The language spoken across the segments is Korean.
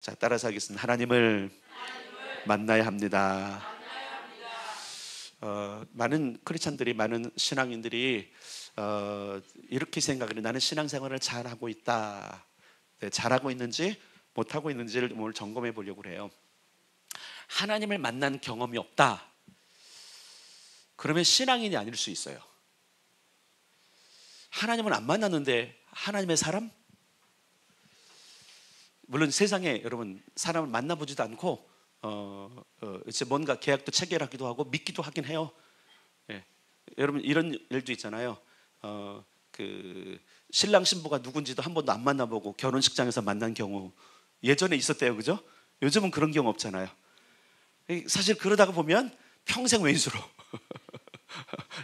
자, 따라서 하겠습니다. 하나님을 만나야 합니다. 많은 크리스찬들이, 많은 신앙인들이 이렇게 생각을 해요. 나는 신앙생활을 잘하고 있다. 네, 잘하고 있는지 못하고 있는지를 오늘 점검해 보려고 해요. 하나님을 만난 경험이 없다, 그러면 신앙인이 아닐 수 있어요. 하나님을 안 만났는데 하나님의 사람? 물론 세상에 여러분 사람을 만나보지도 않고 이제 뭔가 계약도 체결하기도 하고 믿기도 하긴 해요. 예. 여러분 이런 일도 있잖아요. 그 신랑 신부가 누군지도 한 번도 안 만나보고 결혼식장에서 만난 경우 예전에 있었대요, 그죠? 요즘은 그런 경우 없잖아요. 사실 그러다가 보면 평생 왼수로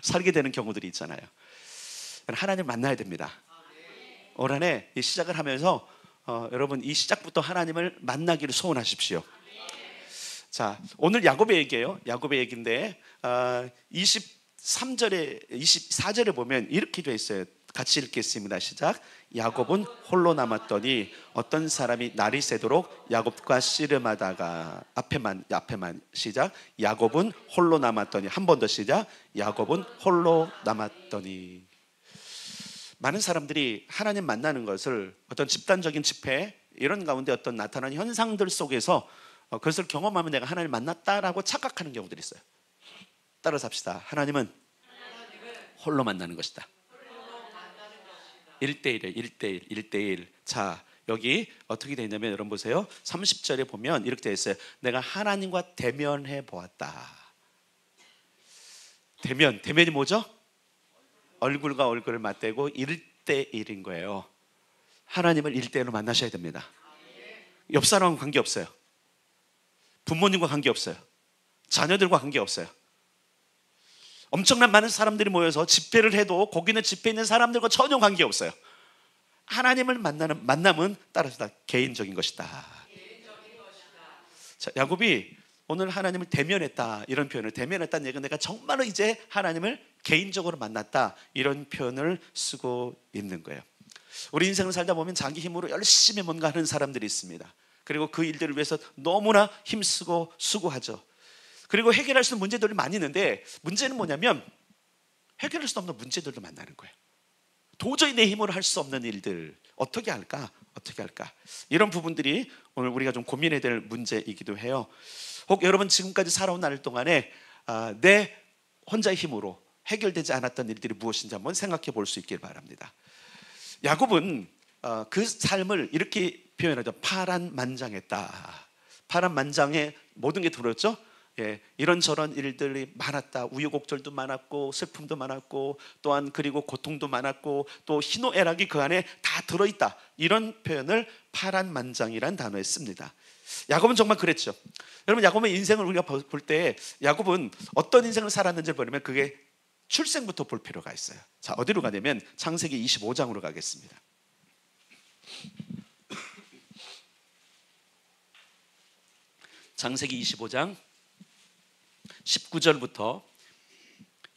살게 되는 경우들이 있잖아요. 하나님 만나야 됩니다. 올 한 해 시작을 하면서 여러분 이 시작부터 하나님을 만나기를 소원하십시오. 자, 오늘 야곱의 얘기예요. 야곱의 얘기인데 23절에 24절에 보면 이렇게 되어 있어요. 같이 읽겠습니다. 시작. 야곱은 홀로 남았더니 어떤 사람이 날이 새도록 야곱과 씨름하다가 앞에만 시작. 야곱은 홀로 남았더니, 한 번 더 시작. 야곱은 홀로 남았더니. 많은 사람들이 하나님 만나는 것을 어떤 집단적인 집회 이런 가운데 어떤 나타나는 현상들 속에서 그것을 경험하면 내가 하나님을 만났다라고 착각하는 경우들이 있어요. 따라서 합시다. 하나님은 홀로 만나는 것이다. 1대1이에요. 1대1, 1대1. 자, 여기 어떻게 되어 있냐면 여러분 보세요. 30절에 보면 이렇게 되어 있어요. 내가 하나님과 대면해 보았다. 대면이 뭐죠? 얼굴과 얼굴을 맞대고 1대1인 거예요. 하나님을 1대1로 만나셔야 됩니다. 옆 사람과 관계없어요. 부모님과 관계없어요. 자녀들과 관계없어요. 엄청난 많은 사람들이 모여서 집회를 해도 거기는 집회에 있는 사람들과 전혀 관계없어요. 하나님을 만나는 만남은 따라서 다 개인적인 것이다. 자, 야곱이 오늘 하나님을 대면했다, 이런 표현을, 대면했다는 얘기는 내가 정말로 이제 하나님을 개인적으로 만났다, 이런 표현을 쓰고 있는 거예요. 우리 인생을 살다 보면 자기 힘으로 열심히 뭔가 하는 사람들이 있습니다. 그리고 그 일들을 위해서 너무나 힘쓰고 수고하죠. 그리고 해결할 수 있는 문제들이 많이 있는데 문제는 뭐냐면 해결할 수 없는 문제들도 만나는 거예요. 도저히 내 힘으로 할 수 없는 일들 어떻게 할까? 이런 부분들이 오늘 우리가 좀 고민해야 될 문제이기도 해요. 혹 여러분 지금까지 살아온 날 동안에 내 혼자의 힘으로 해결되지 않았던 일들이 무엇인지 한번 생각해 볼 수 있길 바랍니다. 야곱은 그 삶을 이렇게 표현하죠. 파란만장했다. 파란만장에 모든 게 들어있죠. 예, 이런저런 일들이 많았다. 우여곡절도 많았고 슬픔도 많았고 또한 그리고 고통도 많았고 또 희노애락이 그 안에 다 들어있다. 이런 표현을 파란만장이란 단어에 씁니다. 야곱은 정말 그랬죠. 여러분 야곱의 인생을 우리가 볼 때 야곱은 어떤 인생을 살았는지를 보려면 그게 출생부터 볼 필요가 있어요. 자, 어디로 가냐면 창세기 25장으로 가겠습니다. 창세기 25장 19절부터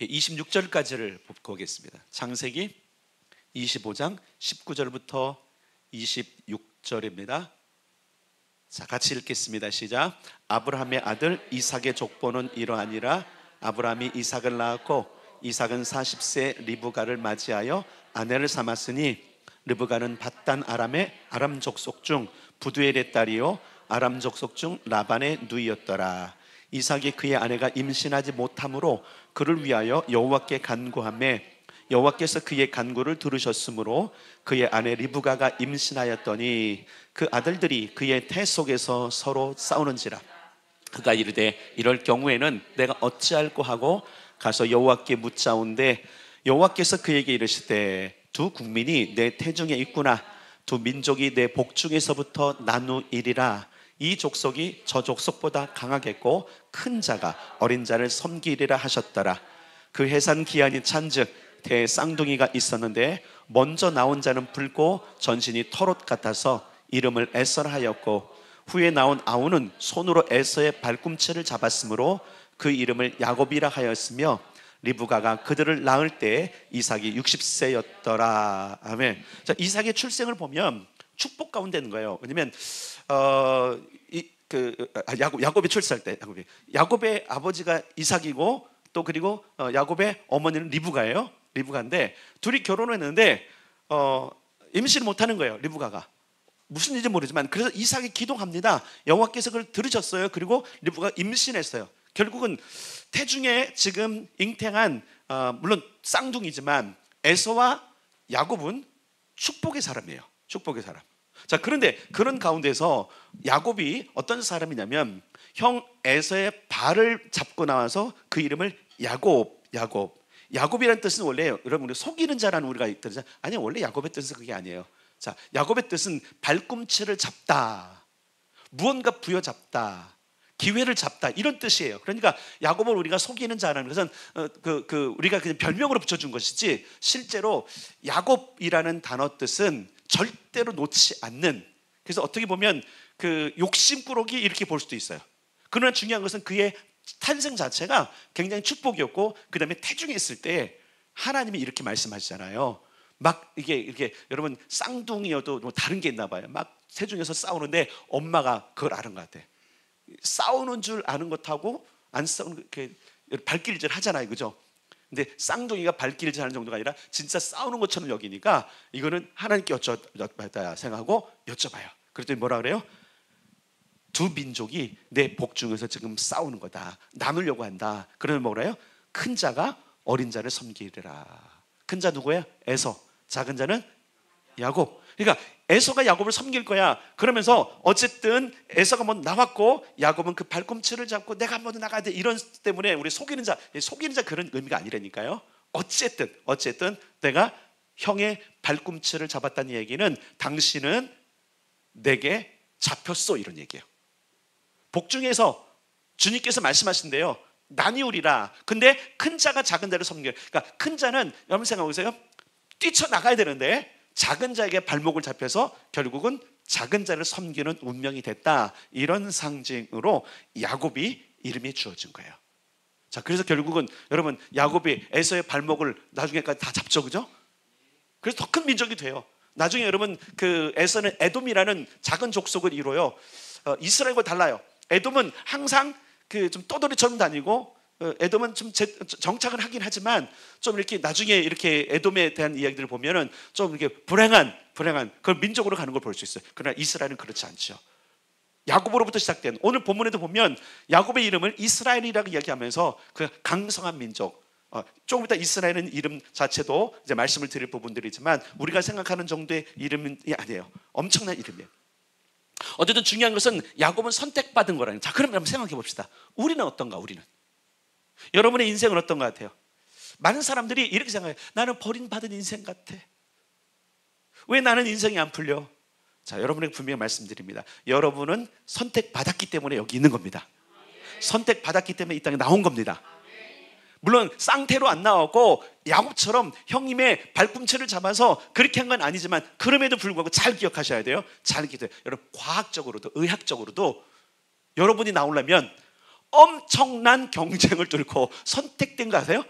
26절까지를 보겠습니다. 창세기 25장 19절부터 26절입니다. 자, 같이 읽겠습니다. 시작. 아브라함의 아들 이삭의 족보는 이러하니라. 아브라함이 이삭을 낳았고 이삭은 40세 리브가를 맞이하여 아내를 삼았으니 리브가는 밧단 아람의 아람 족속 중 부두엘의 딸이요 아람 족속 중 라반의 누이였더라. 이삭이 그의 아내가 임신하지 못하므로 그를 위하여 여호와께 간구하매 여호와께서 그의 간구를 들으셨으므로 그의 아내 리브가가 임신하였더니 그 아들들이 그의 태 속에서 서로 싸우는지라. 그가 이르되 이럴 경우에는 내가 어찌할꼬 하고 가서 여호와께 묻자온대 여호와께서 그에게 이르시되 두 국민이 내 태중에 있구나. 두 민족이 내 복중에서부터 나누이리라. 이 족속이 저 족속보다 강하겠고 큰 자가 어린 자를 섬기리라 하셨더라. 그 해산 기한이 찬즉 대쌍둥이가 있었는데 먼저 나온 자는 붉고 전신이 털옷 같아서 이름을 에서라 하였고 후에 나온 아우는 손으로 에서의 발꿈치를 잡았으므로 그 이름을 야곱이라 하였으며 리브가가 그들을 낳을 때 이삭이 60세였더라. 아멘. 자, 이삭의 출생을 보면 축복 가운데 있는 거예요. 왜냐면 야곱이 출세할 때 야곱의 아버지가 이삭이고 또 그리고 야곱의 어머니는 리브가예요. 리브가인데 둘이 결혼했는데 임신을 못하는 거예요. 리브가가 무슨 일인지 모르지만 그래서 이삭이 기도합니다. 여호와께서 그걸 들으셨어요. 그리고 리브가가 임신했어요. 결국은 태중에 지금 잉태한 물론 쌍둥이지만 에서와 야곱은 축복의 사람이에요. 축복의 사람. 자, 그런데 그런 가운데서 야곱이 어떤 사람이냐면 형 에서의 발을 잡고 나와서 그 이름을 야곱이라는 뜻은 원래 여러분 우리 속이는 자라는 우리가 있잖아요. 아니 원래 야곱의 뜻은 그게 아니에요. 자, 야곱의 뜻은 발꿈치를 잡다, 무언가 부여잡다, 기회를 잡다 이런 뜻이에요. 그러니까 야곱을 우리가 속이는 자라는 것은 우리가 그냥 별명으로 붙여준 것이지 실제로 야곱이라는 단어 뜻은 절대로 놓지 않는, 그래서 어떻게 보면 그 욕심꾸러기 이렇게 볼 수도 있어요. 그러나 중요한 것은 그의 탄생 자체가 굉장히 축복이었고 그 다음에 태중에 있을 때 하나님이 이렇게 말씀하시잖아요. 막 이게 여러분 쌍둥이여도 뭐 다른 게 있나 봐요. 막 태중에서 싸우는데 엄마가 그걸 아는 것 같아. 싸우는 줄 아는 것하고 안 싸우는 그 발길질 하잖아요, 그죠? 근데 쌍둥이가 발길질 하는 정도가 아니라 진짜 싸우는 것처럼 여기니까 이거는 하나님께 여쭤봐야 생각하고 여쭤봐요. 그랬더니 뭐라 그래요? 두 민족이 내 복 중에서 지금 싸우는 거다, 나누려고 한다. 그러면 뭐래요? 큰 자가 어린 자를 섬기리라. 큰 자 누구야? 에서. 작은 자는 야곱. 그러니까 에서가 야곱을 섬길 거야. 그러면서 어쨌든 에서가 먼저 나왔고 야곱은 그 발꿈치를 잡고 내가 먼저 나가야 돼. 이런 때문에 우리 속이는 자 그런 의미가 아니라니까요. 어쨌든 내가 형의 발꿈치를 잡았다는 얘기는 당신은 내게 잡혔어 이런 얘기예요. 복중에서 주님께서 말씀하신대요. 나뉘우리라. 근데 큰 자가 작은 자를 섬겨. 그러니까 큰 자는 여러분 생각해 보세요. 뛰쳐나가야 되는데 작은 자에게 발목을 잡혀서 결국은 작은 자를 섬기는 운명이 됐다. 이런 상징으로 야곱이 이름이 주어진 거예요. 자, 그래서 결국은 여러분 야곱이 에서의 발목을 나중에까지 다 잡죠, 그죠? 그래서 더 큰 민족이 돼요. 나중에 여러분 그 에서는 에돔이라는 작은 족속을 이뤄요. 이스라엘과 달라요. 에돔은 항상 그 좀 떠돌이처럼 다니고 에돔은 좀 정착을 하긴 하지만 좀 이렇게 나중에 이렇게 에돔에 대한 이야기들을 보면은 좀 이렇게 불행한 그런 민족으로 가는 걸 볼 수 있어요. 그러나 이스라엘은 그렇지 않죠. 야곱으로부터 시작된, 오늘 본문에도 보면 야곱의 이름을 이스라엘이라고 이야기하면서 그 강성한 민족. 조금 이따 이스라엘은 이름 자체도 이제 말씀을 드릴 부분들이지만 우리가 생각하는 정도의 이름이 아니에요. 엄청난 이름이에요. 어쨌든 중요한 것은 야곱은 선택받은 거라는. 자, 그럼 한번 생각해 봅시다. 우리는 어떤가? 우리는 여러분의 인생은 어떤 것 같아요? 많은 사람들이 이렇게 생각해요. 나는 버림받은 인생 같아. 왜 나는 인생이 안 풀려? 자, 여러분에게 분명히 말씀드립니다. 여러분은 선택받았기 때문에 여기 있는 겁니다. 선택받았기 때문에 이 땅에 나온 겁니다. 물론 쌍태로 안 나왔고 야곱처럼 형님의 발꿈치를 잡아서 그렇게 한 건 아니지만 그럼에도 불구하고 잘 기억하셔야 돼요. 잘 기억해요. 여러분 과학적으로도 의학적으로도 여러분이 나오려면 엄청난 경쟁을 뚫고 선택된 거 아세요?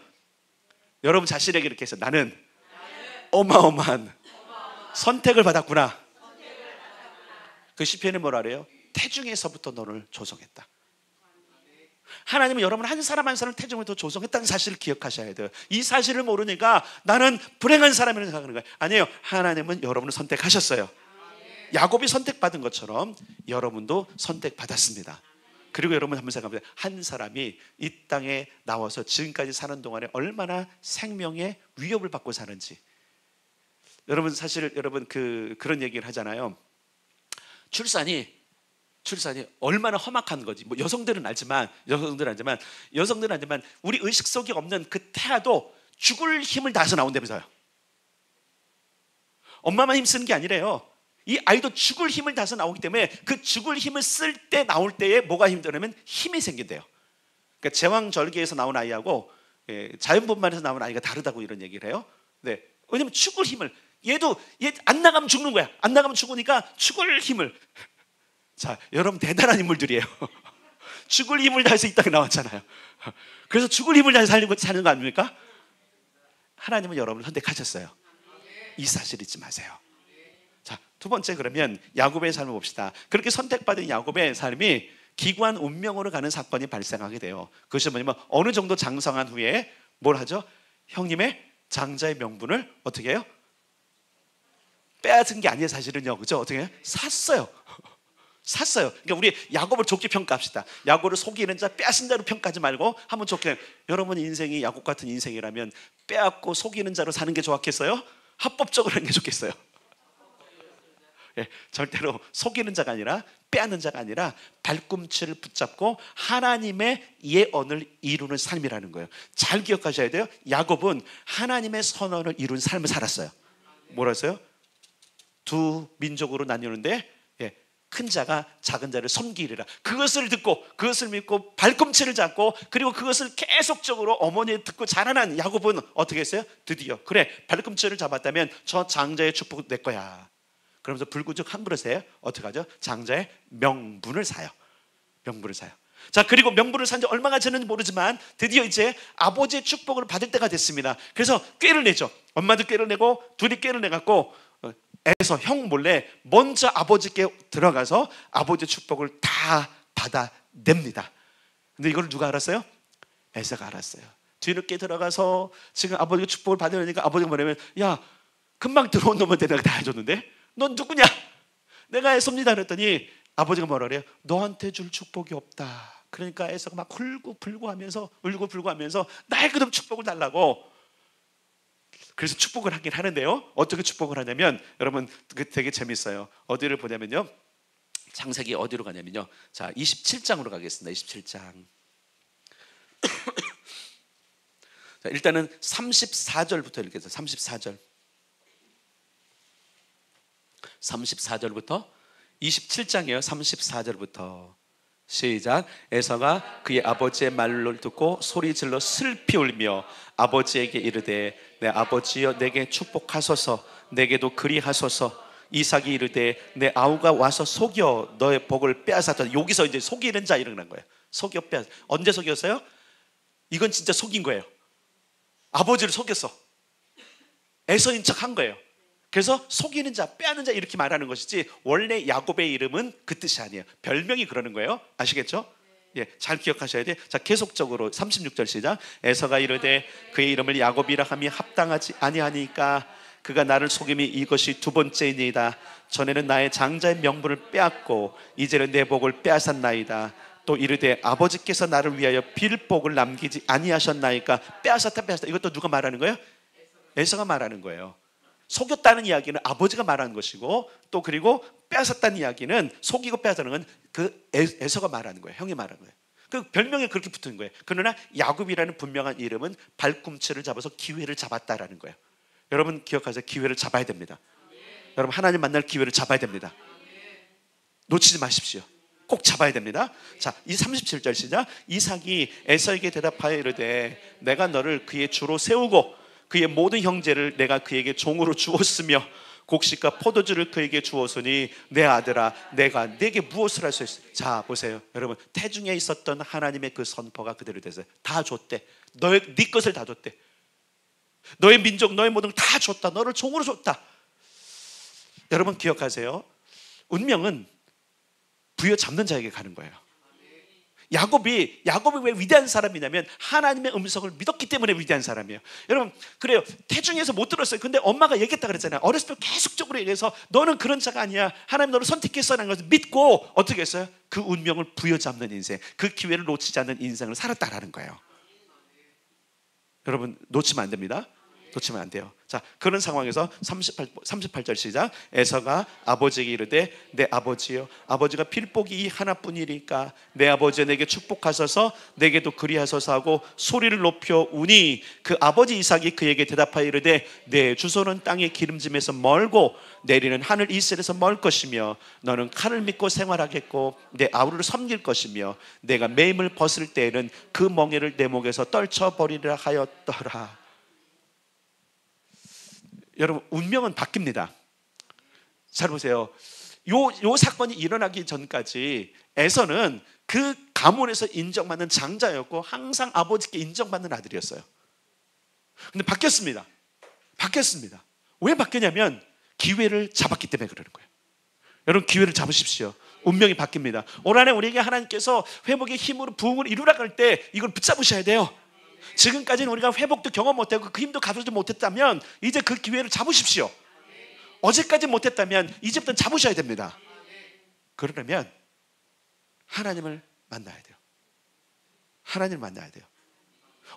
여러분 자신에게 이렇게 해서 나는 어마어마한 선택을 받았구나. 그 시편에 뭐라 그래요? 태중에서부터 너를 조성했다. 하나님은 여러분 한 사람 한 사람을 태중에서 조성했다는 사실을 기억하셔야 돼요. 이 사실을 모르니까 나는 불행한 사람이라고 생각하는 거예요. 아니에요. 하나님은 여러분을 선택하셨어요. 야곱이 선택받은 것처럼 여러분도 선택받았습니다. 그리고 여러분 한번 생각해보세요. 한 사람이 이 땅에 나와서 지금까지 사는 동안에 얼마나 생명의 위협을 받고 사는지. 여러분 사실 여러분 그런 얘기를 하잖아요. 출산이 얼마나 험악한 거지. 뭐 여성들은 알지만 우리 의식 속에 없는 그 태아도 죽을 힘을 다해서 나온다면서요. 엄마만 힘쓰는 게 아니래요. 이 아이도 죽을 힘을 다해서 나오기 때문에 그 죽을 힘을 쓸 때 나올 때에 뭐가 힘들냐면 힘이 생긴대요. 그러니까 제왕절개에서 나온 아이하고 자연분만에서 나온 아이가 다르다고 이런 얘기를 해요. 네. 왜냐면 죽을 힘을 얘 안 나가면 죽는 거야. 안 나가면 죽으니까 죽을 힘을. 자, 여러분 대단한 인물들이에요. 죽을 힘을 다해서 이 땅에 나왔잖아요. 그래서 죽을 힘을 다해서 사는 거 아닙니까? 하나님은 여러분을 선택하셨어요. 이 사실 잊지 마세요. 자, 두 번째 그러면 야곱의 삶을 봅시다. 그렇게 선택받은 야곱의 삶이 기구한 운명으로 가는 사건이 발생하게 돼요. 그것이 뭐냐면 어느 정도 장성한 후에 뭘 하죠? 형님의 장자의 명분을 어떻게 해요? 빼앗은 게 아니에요, 사실은요. 그죠? 어떻게 해요? 샀어요. 샀어요. 그러니까 우리 야곱을 좋게 평가합시다. 야곱을 속이는 자, 빼앗은 자로 평가하지 말고 한번 좋게. 여러분 인생이 야곱 같은 인생이라면 빼앗고 속이는 자로 사는 게 좋았겠어요? 합법적으로 하는 게 좋겠어요? 예, 절대로 속이는 자가 아니라 빼앗는 자가 아니라 발꿈치를 붙잡고 하나님의 예언을 이루는 삶이라는 거예요. 잘 기억하셔야 돼요. 야곱은 하나님의 선언을 이룬 삶을 살았어요. 뭐라서요? 두 민족으로 나뉘는데 큰 자가 작은 자를 섬기리라. 그것을 듣고 그것을 믿고 발꿈치를 잡고 그리고 그것을 계속적으로 어머니 듣고 자라난 야곱은 어떻게 했어요? 드디어 그래, 발꿈치를 잡았다면 저 장자의 축복은 내 거야. 그러면서 불구죽 한 그릇에 어떻게 하죠? 장자의 명분을 사요. 명분을 사요. 자, 그리고 명분을 산 지 얼마가 지났는지 모르지만 드디어 이제 아버지의 축복을 받을 때가 됐습니다. 그래서 꾀를 내죠. 엄마도 꾀를 내고 둘이 꾀를 내갖고 에서 형 몰래 먼저 아버지께 들어가서 아버지의 축복을 다 받아냅니다. 근데 이걸 누가 알았어요? 에서가 알았어요. 뒤늦게 들어가서 지금 아버지의 축복을 받으려니까 아버지가 뭐냐면, 야, 금방 들어온 놈한테 내가 다 해줬는데 넌 누구냐? 내가 에서입니다 그랬더니 아버지가 뭐라 그래요? 너한테 줄 축복이 없다. 그러니까 에서가 막 울고불고 하면서 나의 그럼 축복을 달라고. 그래서 축복을 하긴 하는데요, 어떻게 축복을 하냐면 여러분 되게 재밌어요. 어디를 보냐면요, 창세기 어디로 가냐면요, 자 27장으로 가겠습니다. 27장. 자, 일단은 34절부터 읽겠습니다. 34절부터 27장이에요. 34절부터 시작. 에서가 그의 아버지의 말을 듣고 소리질러 슬피 울며 아버지에게 이르되 내 아버지여 내게 축복하소서, 내게도 그리하소서. 이삭이 이르되 내 아우가 와서 속여 너의 복을 빼앗았다. 여기서 이제 속이는 자 이러는 거예요. 속여 빼앗. 언제 속였어요? 이건 진짜 속인 거예요. 아버지를 속였어. 에서인 척 한 거예요. 그래서 속이는 자, 빼앗는 자 이렇게 말하는 것이지 원래 야곱의 이름은 그 뜻이 아니에요. 별명이 그러는 거예요. 아시겠죠? 예, 잘 기억하셔야 돼요. 자, 계속적으로 36절 시작. 에서가 이르되 그의 이름을 야곱이라 함이 합당하지 아니하니까 그가 나를 속임이 이것이 두 번째이니이다. 전에는 나의 장자의 명분을 빼앗고 이제는 내 복을 빼앗았나이다. 또 이르되 아버지께서 나를 위하여 빌복을 남기지 아니하셨나이까. 빼앗았다. 이것도 누가 말하는 거예요? 에서가 말하는 거예요. 속였다는 이야기는 아버지가 말하는 것이고, 또 그리고 빼앗았다는 이야기는, 속이고 빼앗는 건 그 에서가 말하는 거예요. 형이 말하는 거예요. 그 별명에 그렇게 붙은 거예요. 그러나 야곱이라는 분명한 이름은 발꿈치를 잡아서 기회를 잡았다라는 거예요. 여러분 기억하세요. 기회를 잡아야 됩니다. 여러분 하나님 만날 기회를 잡아야 됩니다. 놓치지 마십시오. 꼭 잡아야 됩니다. 자, 이 37절 시작. 이삭이 에서에게 대답하여 이르되 내가 너를 그의 주로 세우고 그의 모든 형제를 내가 그에게 종으로 주었으며 곡식과 포도주를 그에게 주었으니 내 아들아 내가 네게 무엇을 할 수 있어. 자 보세요 여러분, 태중에 있었던 하나님의 그 선포가 그대로 됐어요. 네 것을 다 줬대. 너의 민족, 너의 모든 걸 다 줬다. 너를 종으로 줬다. 여러분 기억하세요. 운명은 부여잡는 자에게 가는 거예요. 야곱이 왜 위대한 사람이냐면 하나님의 음성을 믿었기 때문에 위대한 사람이에요. 여러분 그래요. 태중에서 못 들었어요. 근데 엄마가 얘기했다 그랬잖아요. 어렸을 때 계속적으로 얘기해서 너는 그런 자가 아니야, 하나님 너를 선택했어라는 것을 믿고 어떻게 했어요? 그 운명을 부여잡는 인생, 그 기회를 놓치지 않는 인생을 살았다라는 거예요. 여러분 놓치면 안 됩니다. 놓치면 안 돼요. 자, 그런 상황에서 38절 시작. 에서가 아버지에게 이르되 내 아버지여, 아버지가 필복이 이 하나뿐이니까 내 아버지 내게 축복하소서, 내게도 그리하소서 하고 소리를 높여 우니 그 아버지 이삭이 그에게 대답하여 이르되 내 주소는 땅의 기름짐에서 멀고 내리는 하늘 이슬에서 멀 것이며 너는 칼을 믿고 생활하겠고 내 아우를 섬길 것이며 내가 매임을 벗을 때에는 그 멍에를 내 목에서 떨쳐버리리라 하였더라. 여러분 운명은 바뀝니다. 잘 보세요. 요 사건이 일어나기 전까지 에서는 그 가문에서 인정받는 장자였고 항상 아버지께 인정받는 아들이었어요. 근데 바뀌었습니다. 왜 바뀌냐면 기회를 잡았기 때문에 그러는 거예요. 여러분, 기회를 잡으십시오. 운명이 바뀝니다. 올 한해 우리에게 하나님께서 회복의 힘으로 부흥을 이루라 할 때 이걸 붙잡으셔야 돼요. 지금까지는 우리가 회복도 경험 못하고 그 힘도 가져지 못했다면 이제 그 기회를 잡으십시오. 어제까지 못했다면 이제부터 잡으셔야 됩니다. 그러려면 하나님을 만나야 돼요. 하나님을 만나야 돼요.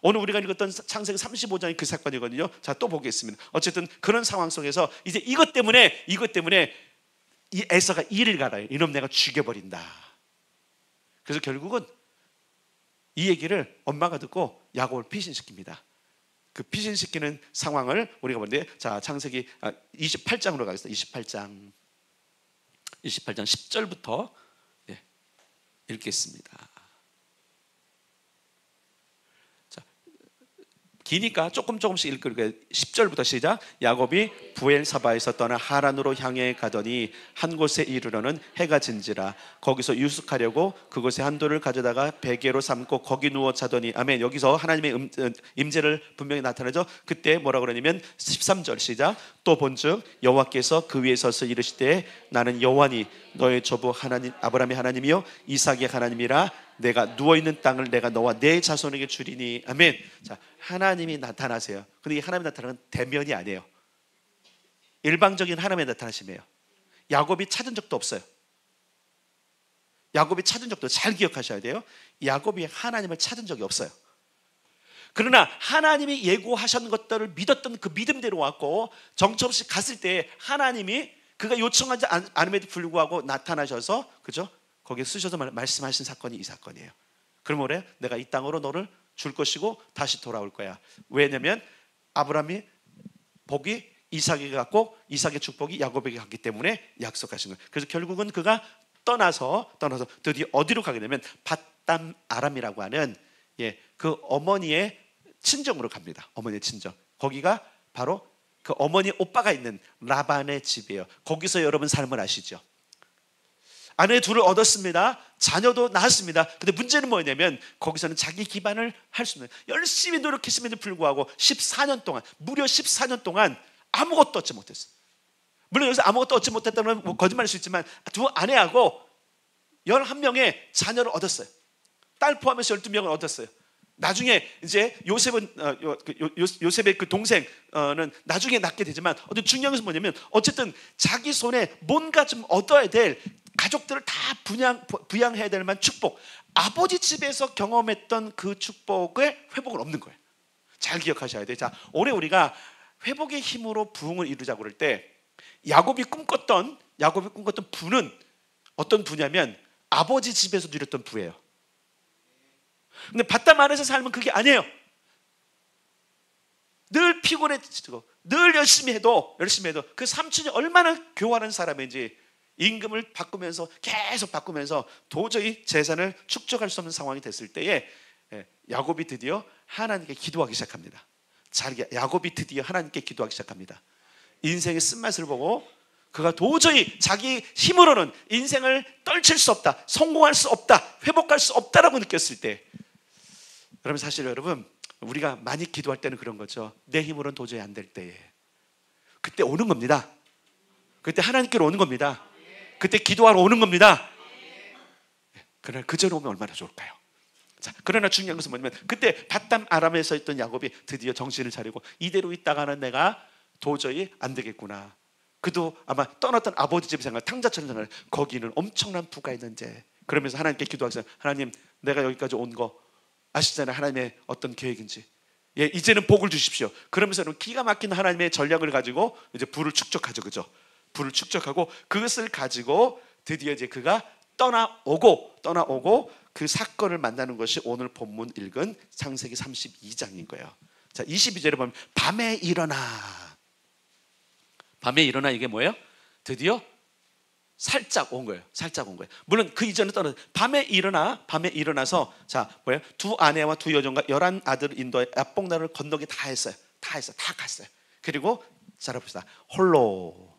오늘 우리가 읽었던 창세기 35장이 그 사건이거든요. 자, 또 보겠습니다. 어쨌든 그런 상황 속에서 이제 이것 때문에 이 에서가 이를 갈아요. 이놈 내가 죽여버린다. 그래서 결국은 이 얘기를 엄마가 듣고 야곱을 피신시킵니다. 그 피신시키는 상황을 우리가 보는데, 자, 창세기 28장으로 가겠습니다. 28장 10절부터 읽겠습니다. 기니까 조금씩 읽을 거예요. 10절부터 시작. 야곱이 부엘사바에서 떠나 하란으로 향해 가더니 한 곳에 이르러는 해가 진지라. 거기서 유숙하려고 그곳에 한 돌을 가져다가 베개로 삼고 거기 누워 자더니, 아멘. 여기서 하나님의 임재를 분명히 나타내죠. 그때 뭐라 그러냐면 13절 시작. 또 본즉 여호와께서 그 위에 서서 이르시되 나는 여호와니 너의 조부 하나님 아브라함의 하나님이요 이삭의 하나님이라. 내가 누워있는 땅을 내가 너와 내 자손에게 주리니. 아멘. 자, 하나님이 나타나세요. 근데 이 하나님이 나타나는 대면이 아니에요. 일방적인 하나님의 나타나심이에요. 야곱이 찾은 적도 없어요. 야곱이 찾은 적도 잘 기억하셔야 돼요. 야곱이 하나님을 찾은 적이 없어요. 그러나 하나님이 예고하신 것들을 믿었던 그 믿음대로 왔고, 정처없이 갔을 때 하나님이 그가 요청하지 않음에도 불구하고 나타나셔서, 그죠? 거기에 쓰셔서 말씀하신 사건이 이 사건이에요. 그럼 뭐래요? 내가 이 땅으로 너를 줄 것이고 다시 돌아올 거야. 왜냐면 아브라함이 복이 이삭에게 갔고 이삭의 축복이 야곱에게 갔기 때문에 약속하신 거예요. 그래서 결국은 그가 떠나서 드디어 어디로 가게 되면 밧담 아람이라고 하는 그 어머니의 친정으로 갑니다. 어머니의 친정. 거기가 바로 그 어머니 오빠가 있는 라반의 집이에요. 거기서 여러분 삶을 아시죠? 아내 둘을 얻었습니다. 자녀도 낳았습니다. 근데 문제는 뭐냐면 거기서는 자기 기반을 할 수 있는, 열심히 노력했음에도 불구하고 14년 동안, 무려 14년 동안 아무것도 얻지 못했어요. 물론 여기서 아무것도 얻지 못했다는 건 거짓말일 수 있지만 두 아내하고 11명의 자녀를 얻었어요. 딸 포함해서 12명을 얻었어요. 나중에 이제 요셉의 그 동생은 나중에 낳게 되지만, 중요한 것은 뭐냐면 어쨌든 자기 손에 뭔가 좀 얻어야 될, 가족들을 다 부양해야 될 만한 축복, 아버지 집에서 경험했던 그 축복의 회복은 없는 거예요. 잘 기억하셔야 돼요. 자, 올해 우리가 회복의 힘으로 부흥을 이루자고 그럴 때 야곱이 꿈꿨던 부는 어떤 부냐면 아버지 집에서 누렸던 부예요. 근데 밧담 안에서 살면 그게 아니에요. 늘 피곤해지고 늘 열심히 해도 그 삼촌이 얼마나 교활한 사람인지 임금을 계속 바꾸면서 도저히 재산을 축적할 수 없는 상황이 됐을 때에 야곱이 드디어 하나님께 기도하기 시작합니다. 야곱이 드디어 하나님께 기도하기 시작합니다. 인생의 쓴맛을 보고 그가 도저히 자기 힘으로는 인생을 떨칠 수 없다, 성공할 수 없다, 회복할 수 없다라고 느꼈을 때, 여러분, 사실 여러분, 우리가 많이 기도할 때는 그런 거죠. 내 힘으로는 도저히 안 될 때에 그때 오는 겁니다. 그때 하나님께로 오는 겁니다. 그때 기도하러 오는 겁니다. 그러나 그 전에 오면 얼마나 좋을까요? 자, 그러나 중요한 것은 뭐냐면 그때 밧담 아람에서 있던 야곱이 드디어 정신을 차리고 이대로 있다가는 내가 도저히 안 되겠구나. 그도 아마 떠났던 아버지 집 생각, 탕자처럼 생각, 거기는 엄청난 부가 있는데, 그러면서 하나님께 기도하세요. 하나님, 내가 여기까지 온 거 아시잖아요. 하나님의 어떤 계획인지. 이제는 복을 주십시오. 그러면서는 기가 막힌 하나님의 전략을 가지고 이제 부를 축적하죠, 그죠? 부를 축적하고 그것을 가지고 드디어 이제 그가 떠나오고 그 사건을 만나는 것이 오늘 본문 읽은 창세기 32장인 거예요. 자, 22절에 보면 밤에 일어나 이게 뭐예요? 드디어 살짝 온 거예요. 물론 그 이전에 밤에 일어나서, 자, 뭐예요? 두 아내와 두 여종과 11 아들을 인도해 야복나루를 건너게 다 했어요. 다 갔어요. 그리고 잘해봅시다. 홀로.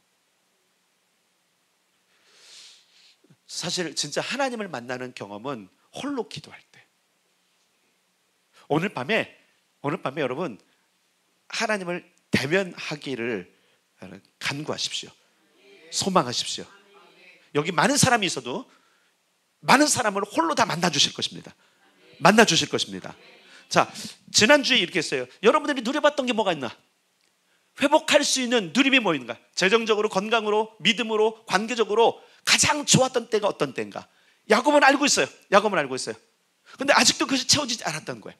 사실 진짜 하나님을 만나는 경험은 홀로 기도할 때. 오늘 밤에 여러분 하나님을 대면하기를 간구하십시오. 소망하십시오. 여기 많은 사람이 있어도 많은 사람을 홀로 다 만나 주실 것입니다. 만나 주실 것입니다. 자, 지난주에 이렇게 했어요. 여러분들이 누려봤던 게 뭐가 있나? 회복할 수 있는 누림이 뭐 있는가? 재정적으로, 건강으로, 믿음으로, 관계적으로 가장 좋았던 때가 어떤 때인가? 야곱은 알고 있어요. 야곱은 알고 있어요. 근데 아직도 그것이 채워지지 않았던 거예요.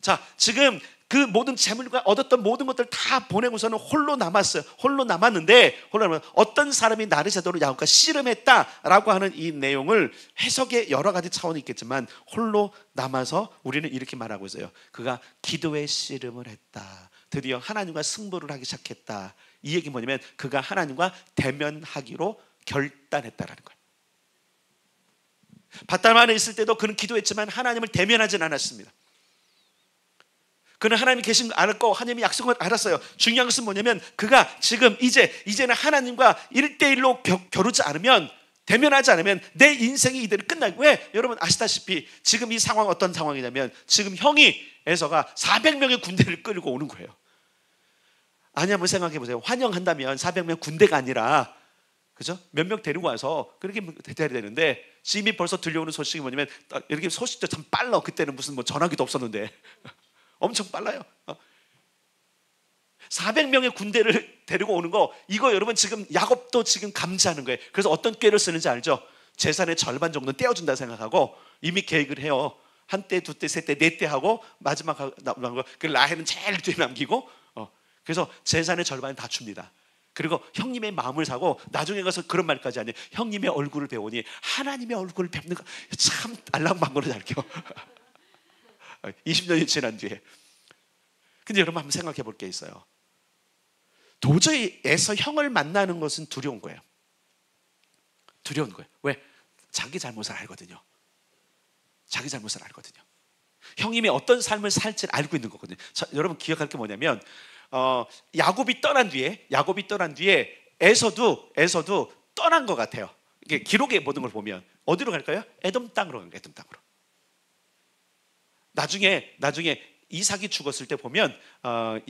자, 지금 그 모든 재물과 얻었던 모든 것들 다 보내고서는 홀로 남았어요. 홀로 남았는데 어떤 사람이 나를 제대로 야곱과 씨름했다라고 하는 이 내용을 해석의 여러 가지 차원이 있겠지만 홀로 남아서 우리는 이렇게 말하고 있어요. 그가 기도의 씨름을 했다. 드디어 하나님과 승부를 하기 시작했다. 이 얘기 뭐냐면 그가 하나님과 대면하기로 결단했다라는 거예요. 바다람 안에 있을 때도 그는 기도했지만 하나님을 대면하진 않았습니다. 그는 하나님이 계신 걸 알았고 하나님의 약속을 알았어요. 중요한 것은 뭐냐면 그가 지금 이제는 하나님과 1대1로 겨루지 않으면, 대면하지 않으면 내 인생이 이대로 끝나고. 왜? 여러분 아시다시피 지금 이 상황 어떤 상황이냐면 지금 형이 에서가 400명의 군대를 끌고 오는 거예요. 아니, 한번 생각해 보세요. 환영한다면 400명 군대가 아니라, 그죠? 몇 명 데리고 와서 그렇게 돼야 되는데 지금이 벌써 들려오는 소식이 뭐냐면 이렇게 소식도 참 빨라. 그때는 무슨 뭐 전화기도 없었는데 엄청 빨라요. 400명의 군대를 데리고 오는 거, 이거 여러분 지금 야곱도 지금 감지하는 거예요. 그래서 어떤 꾀를 쓰는지 알죠? 재산의 절반 정도는 떼어준다 생각하고 이미 계획을 해요. 한 때, 두 때, 세 때, 네 때 하고 마지막 남은 거, 그 라헬은 제일 뒤에 남기고, 그래서 재산의 절반을 다 줍니다. 그리고 형님의 마음을 사고 나중에 가서 그런 말까지 하니 형님의 얼굴을 배우니 하나님의 얼굴을 뵙는 거 참 알랑방구를 잘겨. 20년이 지난 뒤에. 근데 여러분 한번 생각해 볼 게 있어요. 도저히 에서 형을 만나는 것은 두려운 거예요. 두려운 거예요. 왜? 자기 잘못을 알거든요. 자기 잘못을 알거든요. 형님이 어떤 삶을 살지를 알고 있는 거거든요. 자, 여러분 기억할 게 뭐냐면 야곱이 떠난 뒤에 에서도 떠난 것 같아요. 이게 기록의 모든 걸 보면 어디로 갈까요? 에돔 땅으로 가요. 에돔 땅으로. 나중에 이삭이 죽었을 때 보면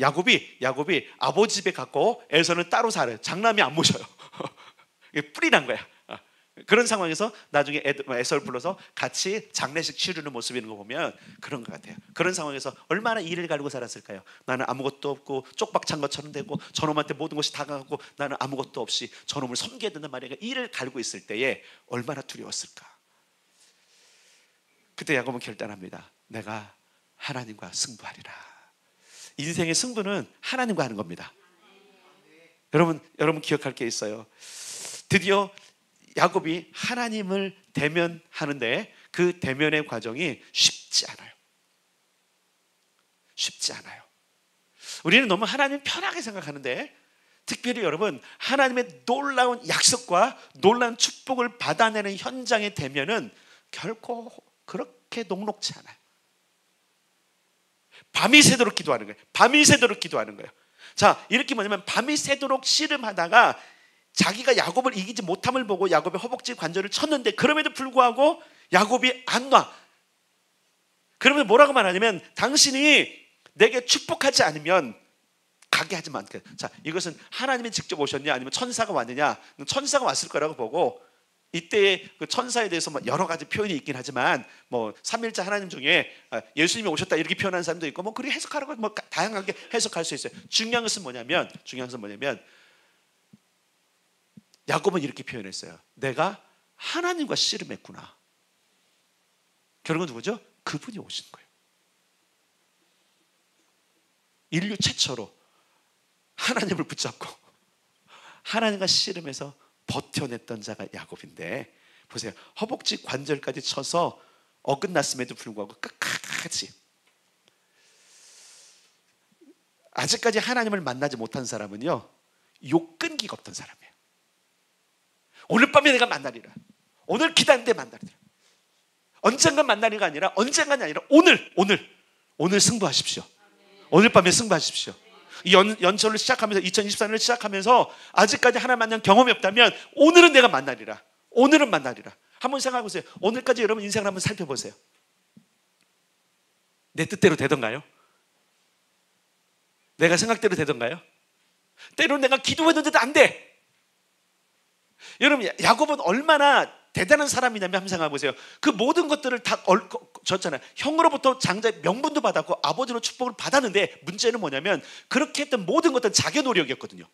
야곱이 아버지 집에 갔고 에서는 따로 살아요. 장남이 안 모셔요. 뿔이 난 거야. 그런 상황에서 나중에 에서를 불러서 같이 장례식 치르는 모습 이런 거 보면 그런 것 같아요. 그런 상황에서 얼마나 일을 가지고 살았을까요? 나는 아무것도 없고 쪽박 찬 것처럼 되고 저놈한테 모든 것이 다가가고 나는 아무것도 없이 저놈을 섬겨야 된단 말이에요. 일을 갈고 있을 때에 얼마나 두려웠을까. 그때 야곱은 결단합니다. 내가 하나님과 승부하리라. 인생의 승부는 하나님과 하는 겁니다. 여러분 기억할 게 있어요. 드디어 야곱이 하나님을 대면하는데 그 대면의 과정이 쉽지 않아요. 쉽지 않아요. 우리는 너무 하나님을 편하게 생각하는데 특별히 여러분 하나님의 놀라운 약속과 놀라운 축복을 받아내는 현장의 대면은 결코 그렇게 녹록지 않아요. 밤이 새도록 기도하는 거예요. 밤이 새도록 기도하는 거예요. 자, 이렇게 뭐냐면 밤이 새도록 씨름하다가 자기가 야곱을 이기지 못함을 보고 야곱의 허벅지 관절을 쳤는데 그럼에도 불구하고 야곱이 안 놔. 그러면 뭐라고 말하냐면 당신이 내게 축복하지 않으면 가게 하지 마. 자, 이것은 하나님이 직접 오셨냐 아니면 천사가 왔느냐. 천사가 왔을 거라고 보고 이때 그 천사에 대해서 뭐 여러 가지 표현이 있긴 하지만 뭐 삼일째 하나님 중에 예수님이 오셨다 이렇게 표현하는 사람도 있고 뭐 그렇게 해석하라고 뭐 다양하게 해석할 수 있어요. 중요한 것은 뭐냐면 야곱은 이렇게 표현했어요. 내가 하나님과 씨름했구나. 결국은 누구죠? 그분이 오신 거예요. 인류 최초로 하나님을 붙잡고 하나님과 씨름해서 버텨냈던 자가 야곱인데 보세요. 허벅지 관절까지 쳐서 어긋났음에도 불구하고 끝까지 아직까지 하나님을 만나지 못한 사람은요 욕 끈기가 없던 사람이에요. 오늘 밤에 내가 만나리라. 오늘 기다리는데 만나리라. 언젠가 만나리가 아니라 언젠가가 아니라 오늘 승부하십시오. 오늘 밤에 승부하십시오. 이 연설을 시작하면서 2024년을 시작하면서 아직까지 하나님 만난 경험이 없다면 오늘은 내가 만나리라. 오늘은 만나리라. 한번 생각해 보세요. 오늘까지 여러분 인생을 한번 살펴보세요. 내 뜻대로 되던가요? 내가 생각대로 되던가요? 때로는 내가 기도했는데도 안 돼. 여러분, 야곱은 얼마나 대단한 사람이냐면 한번 생각해 보세요. 그 모든 것들을 다 졌잖아요. 형으로부터 장자의 명분도 받았고 아버지로 축복을 받았는데 문제는 뭐냐면 그렇게 했던 모든 것들은 자기 노력이었거든요.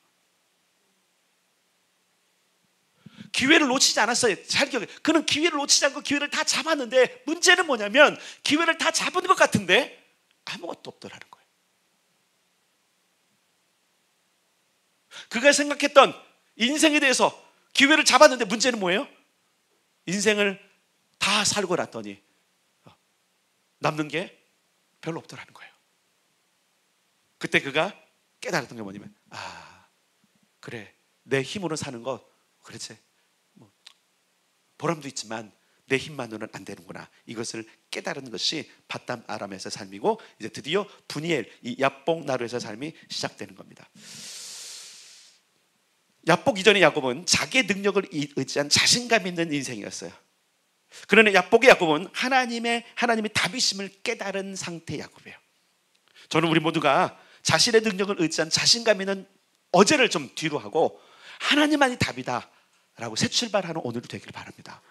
기회를 놓치지 않았어요. 잘 기억해. 그는 기회를 놓치지 않고 기회를 다 잡았는데 문제는 뭐냐면 기회를 다 잡은 것 같은데 아무것도 없더라는 거예요. 그가 생각했던 인생에 대해서 기회를 잡았는데 문제는 뭐예요? 인생을 다 살고 났더니 남는 게 별로 없더라는 거예요. 그때 그가 깨달았던 게 뭐냐면 그래, 내 힘으로 사는 거 그렇지, 뭐 보람도 있지만 내 힘만으로는 안 되는구나. 이것을 깨달은 것이 바담 아람에서 삶이고 이제 드디어 분이엘, 이 야복 나루에서 삶이 시작되는 겁니다. 야복 이전의 야곱은 자기의 능력을 의지한 자신감 있는 인생이었어요. 그러나 야복의 야곱은 하나님의 답이심을 깨달은 상태의 야곱이에요. 저는 우리 모두가 자신의 능력을 의지한 자신감 있는 어제를 좀 뒤로 하고 하나님만이 답이다 라고 새 출발하는 오늘이 되기를 바랍니다.